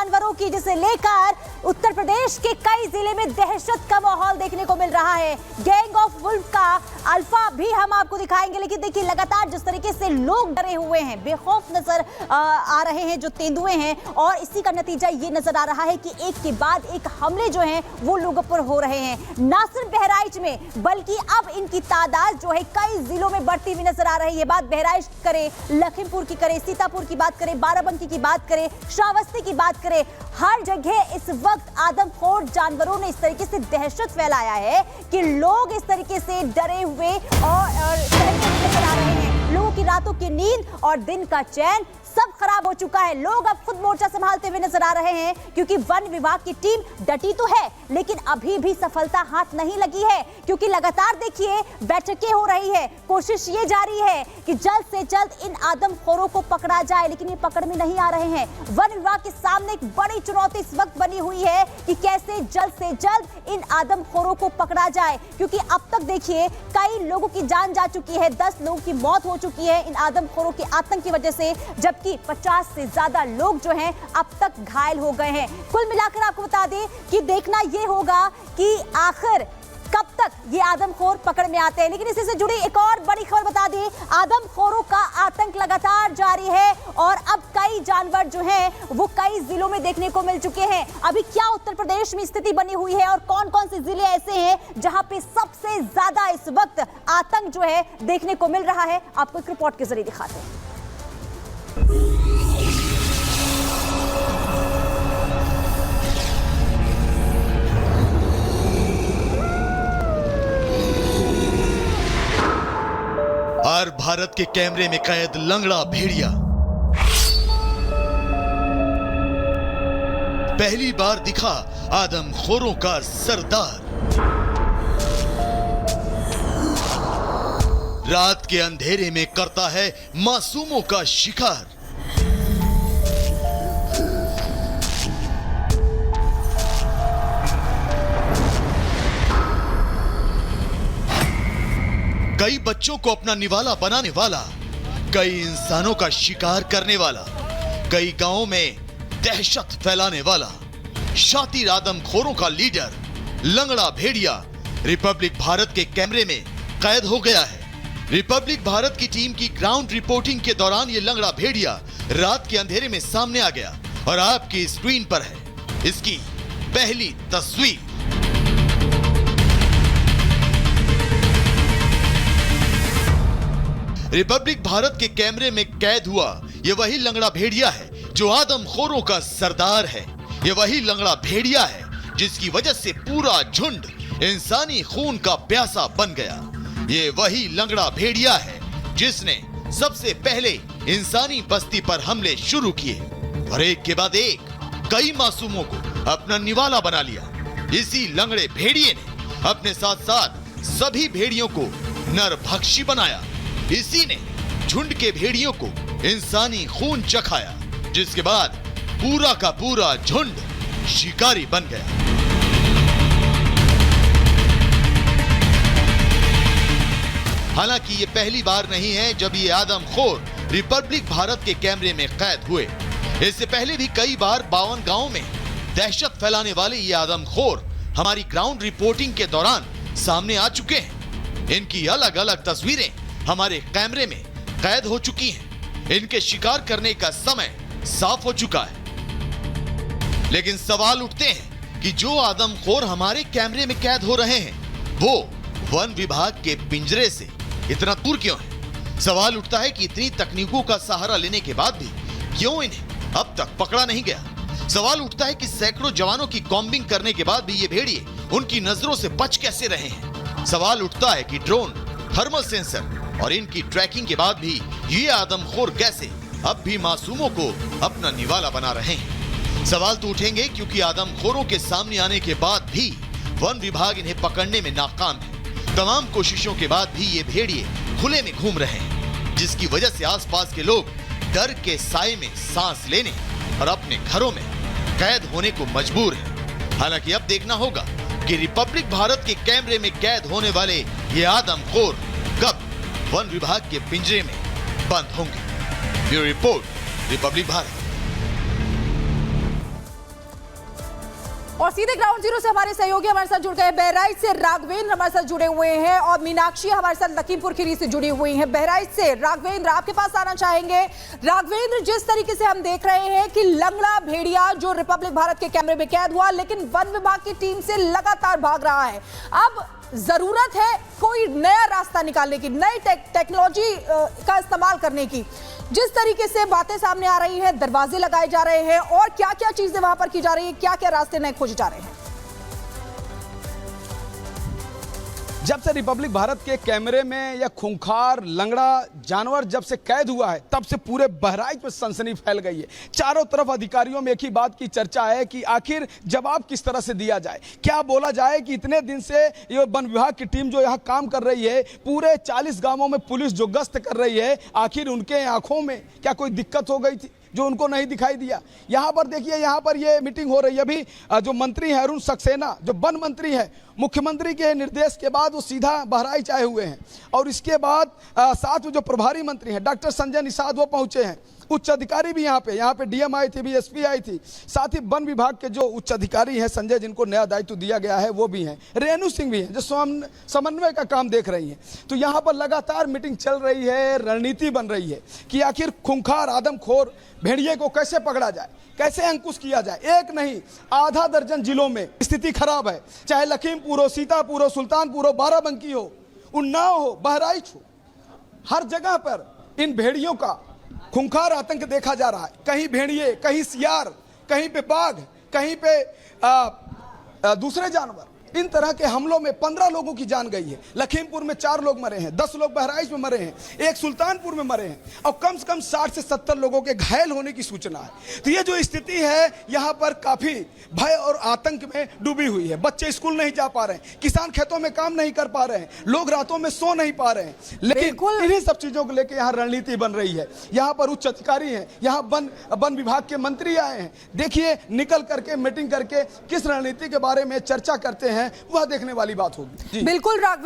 जानवरों की, जिसे लेकर उत्तर प्रदेश के कई जिले में दहशत का माहौल देखने को मिल रहा है। गैंग ऑफ वुल्फ का अल्फा भी हम आपको दिखाएंगे, लेकिन देखिए लगातार जिस तरीके से लोग डरे हुए हैं, बेखौफ नजर आ रहे हैं जो तेंदुए हैं, और इसी का नतीजा ये नजर आ रहा है कि एक के बाद एक हमले जो हैं वो लोगों पर हो रहे हैं। ना सिर्फ बहराइच में, बल्कि अब इनकी तादाद जो है कई जिलों में बढ़ती हुई नजर आ रही है। बात बहराइच करे, लखीमपुर की करे, सीतापुर की बात करें, बाराबंकी की बात करें, श्रावस्ती की बात करें, हर जगह इस वक्त आदमखोर जानवरों ने इस तरीके से दहशत फैलाया है कि लोग इस तरीके से डरे हुए और नजर आ रहे हैं। लोगों की रातों की नींद और दिन का चैन सब खराब हो चुका है। लोग अब खुद मोर्चा संभालते हुए नजर आ रहे हैं, क्योंकि वन विभाग की टीम डटी तो है, लेकिन अभी भी सफलता हाथ नहीं लगी है। क्योंकि लगातार देखिए बैठकें हो रही है, कोशिश ये जारी है कि जल्द से जल्द इन आदमखोरों को पकड़ा जाए, लेकिन ये पकड़ में नहीं आ रहे हैं। वन विभाग के सामने एक बड़ी चुनौती इस वक्त बनी हुई है कि कैसे जल्द से जल्द इन आदमखोरों को पकड़ा जाए, क्योंकि अब तक देखिए कई लोगों की जान जा चुकी है, 10 लोगों की मौत हो चुकी है इन आदमखोरों के आतंक की वजह से, जबकि 50 से ज्यादा लोग जो हैं अब तक घायल हो गए हैं। कुल मिलाकर आपको बता दें कि देखना यह होगा कि आखिर कब तक ये आदमखोर पकड़ में आते हैं। लेकिन इसी से जुड़ी एक और बड़ी खबर बता दें, आदमखोरों का आतंक लगातार जारी है और अब कई जानवर जो हैं वो कई जिलों में देखने को मिल चुके हैं। अभी क्या उत्तर प्रदेश में स्थिति बनी हुई है और कौन कौन से जिले ऐसे हैं जहां पे सबसे ज्यादा इस वक्त आतंक जो है देखने को मिल रहा है, आपको एक रिपोर्ट के जरिए दिखाते हैं। और भारत के कैमरे में कैद लंगड़ा भेड़िया पहली बार दिखा आदमखोरों का सरदार। रात के अंधेरे में करता है मासूमों का शिकार। कई बच्चों को अपना निवाला बनाने वाला, कई इंसानों का शिकार करने वाला, कई गांवों में दहशत फैलाने वाला, शातिर आदमखोरों का लीडर लंगड़ा भेड़िया रिपब्लिक भारत के कैमरे में कैद हो गया है। रिपब्लिक भारत की टीम की ग्राउंड रिपोर्टिंग के दौरान ये लंगड़ा भेड़िया रात के अंधेरे में सामने आ गया और आपकी स्क्रीन पर है इसकी पहली तस्वीर। रिपब्लिक भारत के कैमरे में कैद हुआ ये वही लंगड़ा भेड़िया है जो आदमखोरों का सरदार है। ये वही लंगड़ा भेड़िया है जिसकी वजह से पूरा झुंड इंसानी खून का प्यासा बन गया। ये वही लंगड़ा भेड़िया है जिसने सबसे पहले इंसानी बस्ती पर हमले शुरू किए और एक के बाद एक कई मासूमों को अपना निवाला बना लिया। इसी लंगड़े भेड़िए ने अपने साथ साथ सभी भेड़ियों को नरभक्षी बनाया। इसी ने झुंड के भेड़ियों को इंसानी खून चखाया, जिसके बाद पूरा का पूरा झुंड शिकारी बन गया। हालांकि ये पहली बार नहीं है जब ये आदमखोर रिपब्लिक भारत के कैमरे में कैद हुए। इससे पहले भी कई बार 52 गांवों में दहशत फैलाने वाले ये आदमखोर हमारी ग्राउंड रिपोर्टिंग के दौरान सामने आ चुके हैं। इनकी अलग अलग तस्वीरें हमारे कैमरे में कैद हो चुकी हैं। इनके शिकार करने का समय साफ हो चुका है। लेकिन सवाल उठते हैं कि जो आदमखोर हमारे कैमरे में कैद हो रहे हैं वो वन विभाग के पिंजरे से इतना दूर क्यों है? सवाल उठता है कि इतनी तकनीकों का सहारा लेने के बाद भी क्यों इन्हें अब तक पकड़ा नहीं गया? सवाल उठता है कि सैकड़ों जवानों की कॉम्बिंग करने के बाद भी ये भेड़िए उनकी नजरों से बच कैसे रहे हैं? सवाल उठता है कि ड्रोन, थर्मल सेंसर और इनकी ट्रैकिंग के बाद भी ये आदमखोर कैसे अब भी मासूमों को अपना निवाला बना रहे हैं? सवाल तो उठेंगे क्योंकि आदमखोरों के सामने आने के बाद भी वन विभाग इन्हें पकड़ने में नाकाम है। तमाम कोशिशों के बाद भी ये भेड़िए खुले में घूम रहे हैं, जिसकी वजह से आसपास के लोग डर के साए में सांस लेने और अपने घरों में कैद होने को मजबूर हैं। हालांकि अब देखना होगा कि रिपब्लिक भारत के कैमरे में कैद होने वाले ये आदमखोर कब वन विभाग के पिंजरे में बंद होंगे। Bureau report, Republic Bharat. और सीधे ग्राउंड जीरो से हमारे सहयोगी हमारे साथ जुड़ गए। बहराइच से राघवेंद्र हमारे साथ जुड़े हुए हैं और मीनाक्षी हमारे साथ लखीमपुर खीरी से जुड़ी हुई हैं। बहराइच से राघवेंद्र आपके पास आना चाहेंगे। राघवेंद्र, जिस तरीके से हम देख रहे हैं कि लंगड़ा भेड़िया जो रिपब्लिक भारत के कैमरे में कैद हुआ, लेकिन वन विभाग की टीम से लगातार भाग रहा है। अब जरूरत है कोई नया रास्ता निकालने की, नई टेक्नोलॉजी का इस्तेमाल करने की। जिस तरीके से बातें सामने आ रही हैं, दरवाजे लगाए जा रहे हैं और क्या क्या चीजें वहां पर की जा रही है, क्या क्या रास्ते नए खोजे जा रहे हैं। जब से रिपब्लिक भारत के कैमरे में यह खूंखार लंगड़ा जानवर जब से कैद हुआ है, तब से पूरे बहराइच में सनसनी फैल गई है। चारों तरफ अधिकारियों में एक ही बात की चर्चा है कि आखिर जवाब किस तरह से दिया जाए, क्या बोला जाए कि इतने दिन से ये वन विभाग की टीम जो यहाँ काम कर रही है, पूरे 40 गांवों में पुलिस जो गश्त कर रही है, आखिर उनके आंखों में क्या कोई दिक्कत हो गई थी जो उनको नहीं दिखाई दिया। यहाँ पर देखिए, यहाँ पर ये मीटिंग हो रही है। अभी जो मंत्री है अरुण सक्सेना, जो वन मंत्री है, मुख्यमंत्री के निर्देश के बाद वो सीधा बहराइच आए हुए हैं और इसके बाद साथ में जो प्रभारी मंत्री हैं डॉक्टर संजय निषाद वो पहुंचे हैं। उच्च अधिकारी भी यहाँ पे डीएम आई थी, बीएसपी आई थी, साथ ही वन विभाग के जो उच्च अधिकारी हैं संजय, जिनको नया दायित्व दिया गया है, वो भी हैं। रेणु सिंह भी हैं जो समन्वय का काम देख रही हैं। तो यहाँ पर लगातार मीटिंग चल रही है, रणनीति बन रही है कि आखिर खूंखार आदमखोर भेड़िए को कैसे पकड़ा जाए, कैसे अंकुश किया जाए। एक नहीं, आधा दर्जन जिलों में स्थिति खराब है, चाहे लखीमपुर हो, सीतापुर हो, सुल्तानपुर हो, बाराबंकी हो, उन्नाव हो, बहराइच हो, हर जगह पर इन भेड़ियों का खूंखार आतंक देखा जा रहा है। कहीं भेड़िए, कहीं सियार, कहीं पे बाघ, कहीं पे दूसरे जानवर। इन तरह के हमलों में 15 लोगों की जान गई है। लखीमपुर में 4 लोग मरे हैं, 10 लोग बहराइच में मरे हैं, एक सुल्तानपुर में मरे हैं और कम से कम 60 से 70 लोगों के घायल होने की सूचना है। तो ये जो स्थिति है यहाँ पर काफी भय और आतंक में डूबी हुई है। बच्चे स्कूल नहीं जा पा रहे हैं, किसान खेतों में काम नहीं कर पा रहे हैं, लोग रातों में सो नहीं पा रहे हैं। लेकिन इन्हीं सब चीजों को लेकर यहाँ रणनीति बन रही है। यहाँ पर उच्च अधिकारी हैं, यहाँ वन विभाग के मंत्री आए हैं। देखिए, निकल करके मीटिंग करके किस रणनीति के बारे में चर्चा करते हैं, वह देखने वाली बात होगी। बिल्कुल राघवेंद्र।